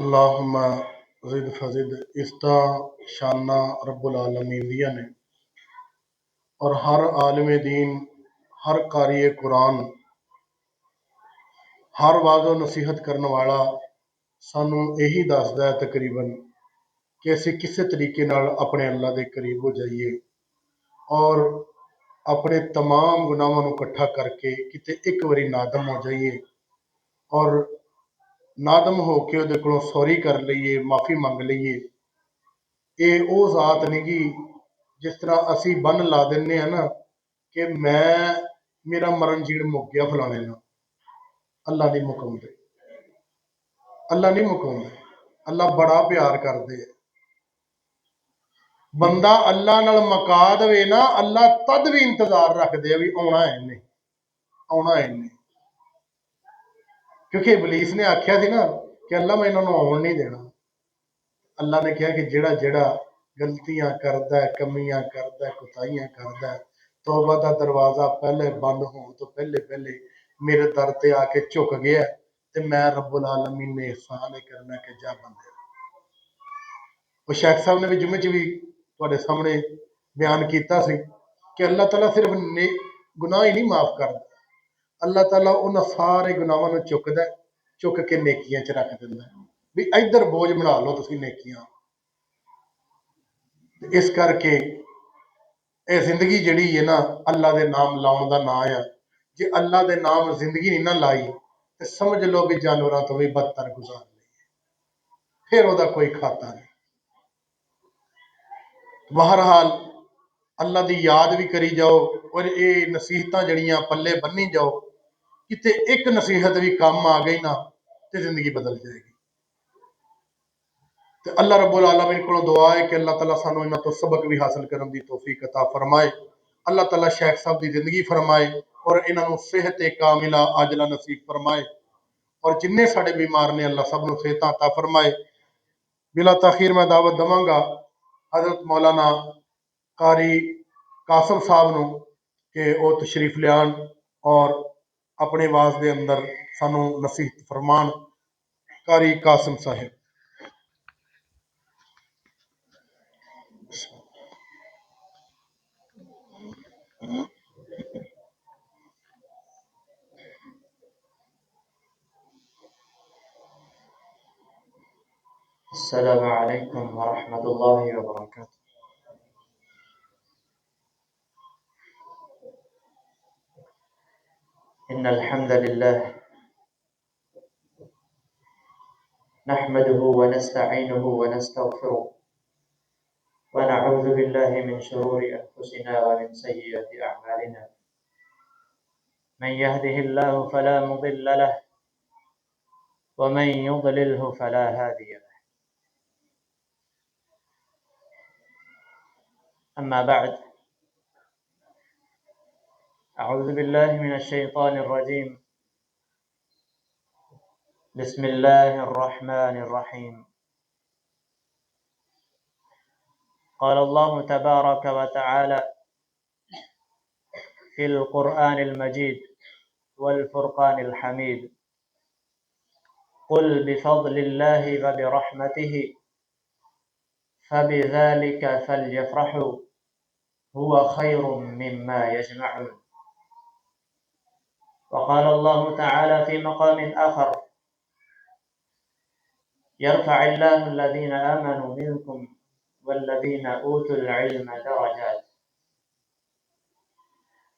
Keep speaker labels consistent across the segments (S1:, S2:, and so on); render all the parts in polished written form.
S1: اللہم زد فزد استا شانہ رب العالمین دیا نے اور ہر عالم دین، ہر قاری قرآن، ہر واض و نصیحت کرنے والا سانو یہی دسدا ہے تقریباً کہ اسی کسے طریقے نال اپنے اللہ دے قریب ہو جائیے اور اپنے تمام گناہوں نو اکٹھا کر کے کتے ایک واری نادم ہو جائیے اور نادم ہو کے وہ کولوں سوری کر لئیے، معافی منگ لئیے۔ یہ او ذات نہیں گی جس طرح اسی بن لا دینے ہیں نا کہ میرا مرن جیڑ مک گیا فلانے نا، اللہ نہیں مکم دے، اللہ نہیں مکم دے، اللہ بڑا پیار کر دے۔ بندہ اللہ نال مکا دے نا، اللہ تد بھی انتظار رکھ دے بھی آنا ہے نہیں، آنا ہے نہیں، کیونکہ ابلیس نے آکھیا سی نا کہ اللہ میں انہوں نے آن نہیں دینا۔ اللہ نے کہا کہ جڑا جڑا غلطیاں کردا ہے، کمیاں کردا ہے، کوتاہیاں کردا ہے، توبہ دا دروازہ پہلے بند ہون تو پہلے پہلے میرے در تے آ کے جھک گیا ہے تے میں رب العالمین نے احسان ہی کرنا کہ جا بندے۔ وہ شیخ صاحب نے بھی جمعے چ بھی تواڈے سامنے بیان کیتا سی کہ اللہ تعالیٰ صرف گناہ ہی نہیں معاف کردا، اللہ تعالیٰ انہاں سارے گناہاں نو چکدا ہے، چک کے نیکیاں چ رکھ دیندا ہے بھی ادھر بوجھ بنا لو تسی نیکیاں۔ اس کر کے اے زندگی جڑی ہے نا اللہ دے نام لاؤن دا نام ہے، جے اللہ دے نام زندگی نہیں نہ لائی تے سمجھ لو بھی جانوراں تو بھی بدتر گزار لئی، پھر او دا کوئی کھاتا نہیں۔ بہرحال اللہ دی یاد بھی کری جاؤ اور اے نصیحتاں جڑیاں پلے بنی جاؤ، کتے ایک نصیحت بھی کام آ گئی نا تے زندگی بدل جائے گی۔ تے اللہ رب العالمین کو دعا ہے کہ اللہ تعالیٰ سانو انہاں تو سبق بھی حاصل کرن دی توفیق عطا فرمائے۔ اللہ تعالیٰ شیخ صاحب دی زندگی فرمائے اور انہاں نو صحت کاملہ عاجلہ نصیب فرمائے، اور جننے ساڑے بیمار نے اللہ سب نو صحت عطا فرمائے۔ بلا تاخیر میں دعوت دواں گا حضرت مولانا قاری قاسم صاحب نو کہ وہ تشریف لیان اور اپنے واز دے اندر سانو نصیحت فرمان۔ قاری قاسم صاحب۔
S2: السلام عليكم ورحمة الله وبركاته. إن الحمد لله نحمده ونستعينه ونستغفره ونعوذ بالله من شرور أنفسنا ومن سيئات أعمالنا. من يهده الله فلا مضل له ومن يضلله فلا هادي له. أما بعد، أعوذ بالله من الشيطان الرجيم. بسم الله الرحمن الرحيم. قال الله تبارك وتعالى في القرآن المجيد والفرقان الحميد: قل بفضل الله وبرحمته فبذلك فليفرحوا هو خير مما يجمعون. وقال الله تعالى في مقام آخر: يرفع الله الذين آمنوا منكم والذين أوتوا العلم درجات.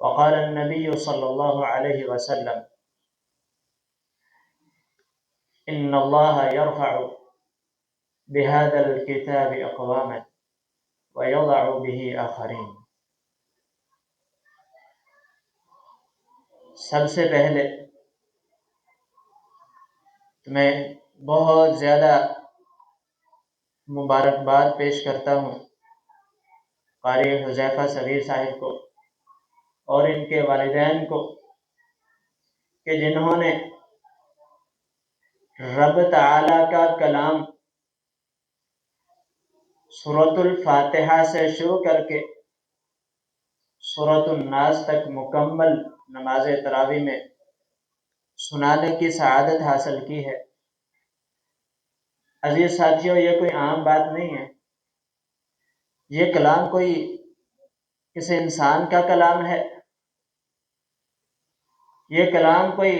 S2: وقال النبي صلى الله عليه وسلم: إن الله يرفع بهذا الكتاب أقواما ويضع به آخرين. سب سے پہلے میں بہت زیادہ مبارکباد پیش کرتا ہوں قاری حذیفہ صغیر صاحب کو اور ان کے والدین کو کہ جنہوں نے رب تعالی کا کلام سورۃ الفاتحہ سے شروع کر کے سورۃ الناس تک مکمل نماز تراویح میں سنانے کی سعادت حاصل کی ہے۔ عزیز ساتھیوں، یہ کوئی عام بات نہیں ہے، یہ کلام کوئی کسی انسان کا کلام ہے، یہ کلام کوئی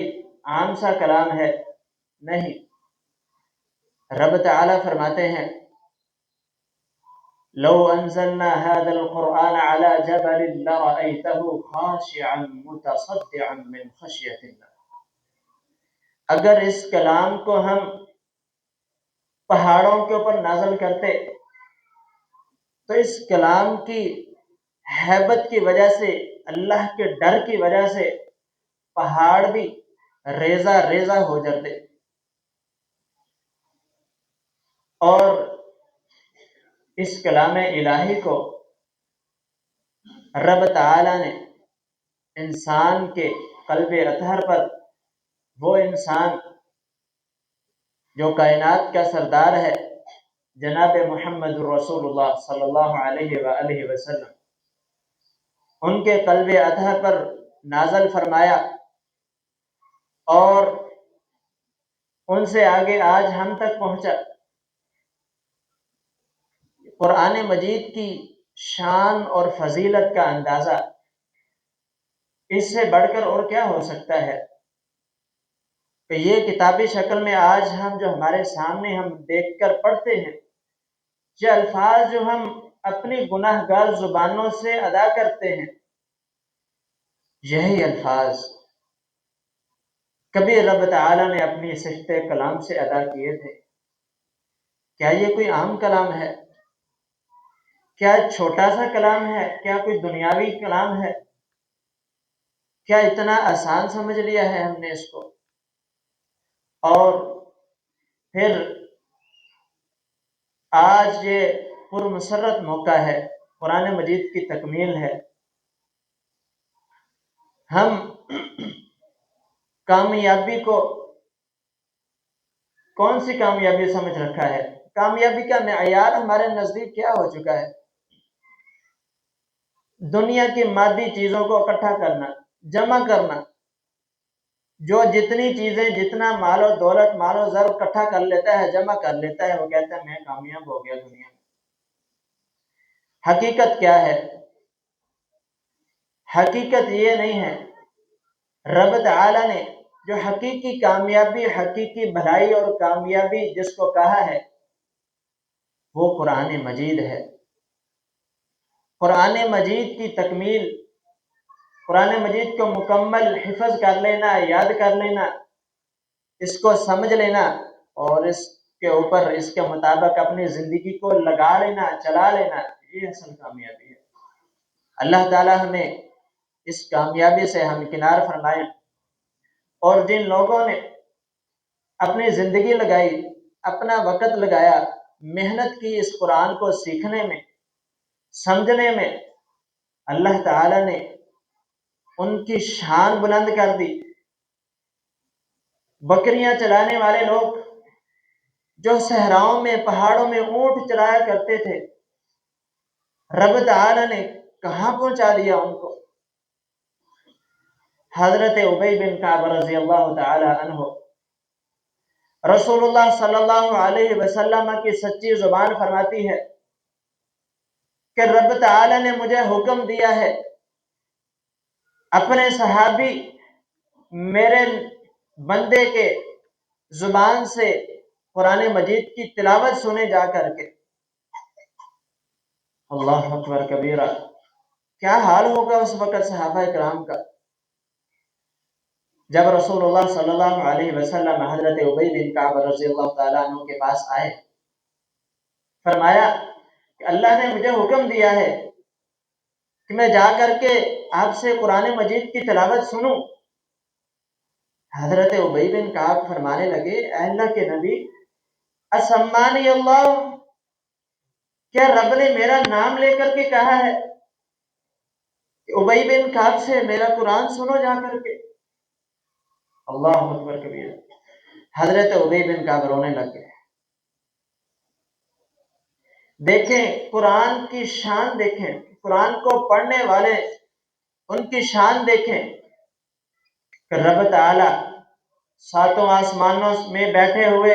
S2: عام سا کلام ہے نہیں۔ رب تعالیٰ فرماتے ہیں لو انزلنا هذا القرآن على جبل لرأيته خاشعا متصدعا من خشية الله۔ اگر اس کلام کو ہم پہاڑوں کے اوپر نازل کرتے تو اس کلام کی ہیبت کی وجہ سے، اللہ کے ڈر کی وجہ سے پہاڑ بھی ریزہ ریزہ ہو جاتے۔ اور اس کلام الہی کو رب تعالی نے انسان کے قلب اطہر پر، وہ انسان جو کائنات کا سردار ہے جناب محمد رسول اللہ صلی اللہ علیہ وآلہ وسلم، ان کے قلب اطہر پر نازل فرمایا، اور ان سے آگے آج ہم تک پہنچا۔ قرآن مجید کی شان اور فضیلت کا اندازہ اس سے بڑھ کر اور کیا ہو سکتا ہے کہ یہ کتابی شکل میں آج ہم جو ہمارے سامنے ہم دیکھ کر پڑھتے ہیں، یہ الفاظ جو ہم اپنی گناہ گار زبانوں سے ادا کرتے ہیں، یہی الفاظ کبھی رب تعالیٰ نے اپنی صفت کلام سے ادا کیے تھے۔ کیا یہ کوئی عام کلام ہے؟ کیا چھوٹا سا کلام ہے؟ کیا کوئی دنیاوی کلام ہے؟ کیا اتنا آسان سمجھ لیا ہے ہم نے اس کو؟ اور پھر آج یہ پرمسرت موقع ہے، قرآن مجید کی تکمیل ہے۔ ہم کامیابی کو کون سی کامیابی سمجھ رکھا ہے؟ کامیابی کا معیار ہمارے نزدیک کیا ہو چکا ہے؟ دنیا کی مادی چیزوں کو اکٹھا کرنا، جمع کرنا۔ جو جتنی چیزیں، جتنا مال و دولت، مال و زر اکٹھا کر لیتا ہے، جمع کر لیتا ہے، وہ کہتا ہے میں کامیاب ہو گیا دنیا میں۔ حقیقت کیا ہے؟ حقیقت یہ نہیں ہے۔ رب تعالی نے جو حقیقی کامیابی، حقیقی بھلائی اور کامیابی جس کو کہا ہے، وہ قرآن مجید ہے۔ قرآن مجید کی تکمیل، قرآن مجید کو مکمل حفظ کر لینا، یاد کر لینا، اس کو سمجھ لینا اور اس کے اوپر، اس کے مطابق اپنی زندگی کو لگا لینا، چلا لینا، یہ اصل کامیابی ہے۔ اللہ تعالیٰ ہمیں اس کامیابی سے ہمکنار فرمائے، اور جن لوگوں نے اپنی زندگی لگائی، اپنا وقت لگایا، محنت کی اس قرآن کو سیکھنے میں، سمجھنے میں، اللہ تعالیٰ نے ان کی شان بلند کر دی۔ بکریاں چلانے والے لوگ جو صحراؤں میں، پہاڑوں میں اونٹ چلایا کرتے تھے، رب تعالیٰ نے کہاں پہنچا دیا ان کو؟ حضرت ابی بن کعب رضی اللہ تعالی عنہ رسول اللہ صلی اللہ علیہ وسلم کی سچی زبان فرماتی ہے کہ رب تعالی نے مجھے حکم دیا ہے اپنے صحابی میرے بندے کے زبان سے قرآن مجید کی تلاوت سنے جا کر کے۔ اللہ اکبر کبیرہ! کیا حال ہوگا اس وقت صحابہ کرام کا جب رسول اللہ صلی اللہ علیہ وسلم حضرت ابی بن کعب رضی اللہ تعالیٰ عنہ کے پاس آئے، فرمایا کہ اللہ نے مجھے حکم دیا ہے کہ میں جا کر کے آپ سے قرآن مجید کی تلاوت سنوں۔ حضرت ابی بن کعب فرمانے لگے، اے اللہ کے نبی، اسمانی اللہ، کیا رب نے میرا نام لے کر کے کہا ہے کہ ابی بن کعب سے میرا قرآن سنو جا کر کے؟ اللہ اکبر کبیر! حضرت ابی بن کعب رونے لگ گئے۔ دیکھیں قرآن کی شان، دیکھیں قرآن کو پڑھنے والے ان کی شان دیکھیں کہ رب تعالی ساتوں آسمانوں میں بیٹھے ہوئے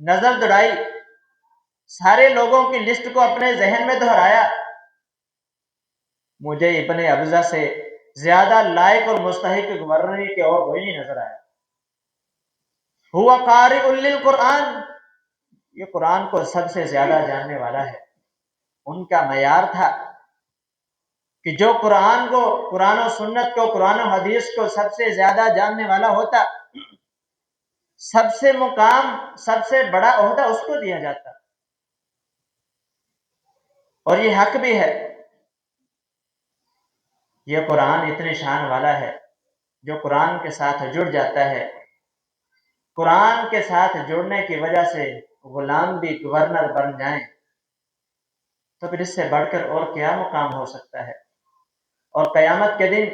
S2: نظر دوڑائی، سارے لوگوں کی لسٹ کو اپنے ذہن میں دہرایا، مجھے ابن ابزہ سے زیادہ لائق اور مستحق گورنری کے اور کوئی نہیں نظر آیا۔ ہوا قارئ للقرآن، یہ قرآن کو سب سے زیادہ جاننے والا ہے۔ ان کا معیار تھا کہ جو قرآن کو، قرآن و سنت کو، قرآن و حدیث کو سب سے زیادہ جاننے والا ہوتا، سب سے مقام، سب سے بڑا عہدہ اس کو دیا جاتا، اور یہ حق بھی ہے۔ یہ قرآن اتنے شان والا ہے، جو قرآن کے ساتھ جڑ جاتا ہے، قرآن کے ساتھ جڑنے کی وجہ سے غلام بھی گورنر بن جائیں، تو پھر اس سے بڑھ کر اور کیا مقام ہو سکتا ہے؟ اور قیامت کے دن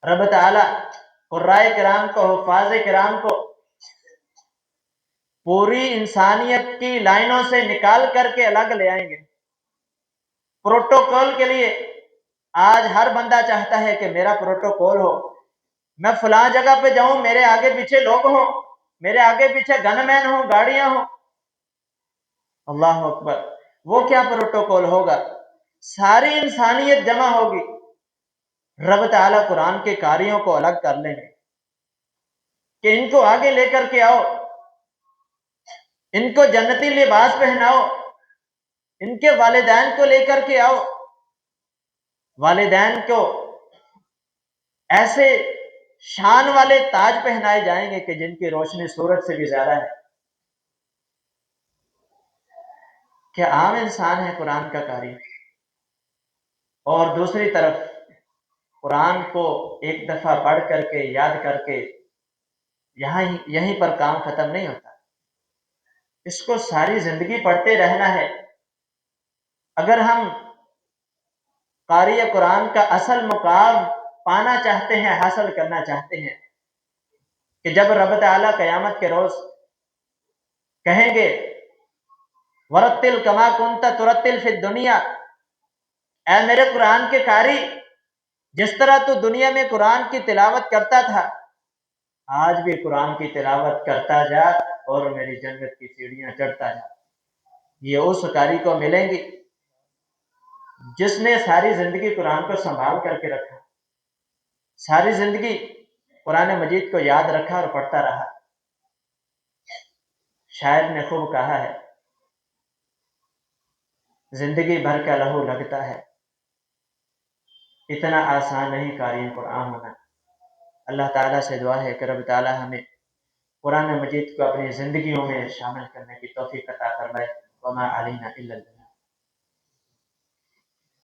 S2: رب تعالی قرائے کرام کو، حفاظ کرام کو پوری انسانیت کی لائنوں سے نکال کر کے الگ لے آئیں گے۔ پروٹوکول کے لیے آج ہر بندہ چاہتا ہے کہ میرا پروٹوکول ہو، میں فلاں جگہ پہ جاؤں، میرے آگے پیچھے لوگ ہوں، میرے آگے پیچھے گن مین ہوں، گاڑیاں ہوں۔ اللہ اکبر، وہ کیا پروٹوکول ہوگا؟ ساری انسانیت جمع ہوگی، رب تعالیٰ قرآن کے قاریوں کو الگ کر لیں گے کہ ان کو آگے لے کر کے آؤ، ان کو جنتی لباس پہناؤ، ان کے والدین کو لے کر کے آؤ، والدین کو ایسے شان والے تاج پہنائے جائیں گے کہ جن کی روشنی سورج سے بھی زیادہ ہے۔ کیا عام انسان ہے قرآن کا قاری؟ اور دوسری طرف قرآن کو ایک دفعہ پڑھ کر کے، یاد کر کے یہیں پر کام ختم نہیں ہوتا، اس کو ساری زندگی پڑھتے رہنا ہے۔ اگر ہم قاری قرآن کا اصل مقام پانا چاہتے ہیں، حاصل کرنا چاہتے ہیں، کہ جب رب تعالیٰ قیامت کے روز کہیں گے ورتل کما کنت ترتل فی الدنیا، اے میرے قرآن کے قاری، جس طرح تو دنیا میں قرآن کی تلاوت کرتا تھا، آج بھی قرآن کی تلاوت کرتا جا اور میری جنت کی سیڑھیاں چڑھتا جا۔ یہ اس قاری کو ملیں گی جس نے ساری زندگی قرآن کو سنبھال کر کے رکھا، ساری زندگی قرآن مجید کو یاد رکھا اور پڑھتا رہا۔ شاعر نے خوب کہا ہے، زندگی بھر کا لہو لگتا ہے، اتنا آسان نہیں قاری قرآن ہونا۔ اللہ تعالیٰ سے دعا ہے کہ رب تعالیٰ ہمیں قرآن مجید کو اپنی زندگیوں میں شامل کرنے کی توفیق عطا فرمائے۔ وما علینا الا البلاغ۔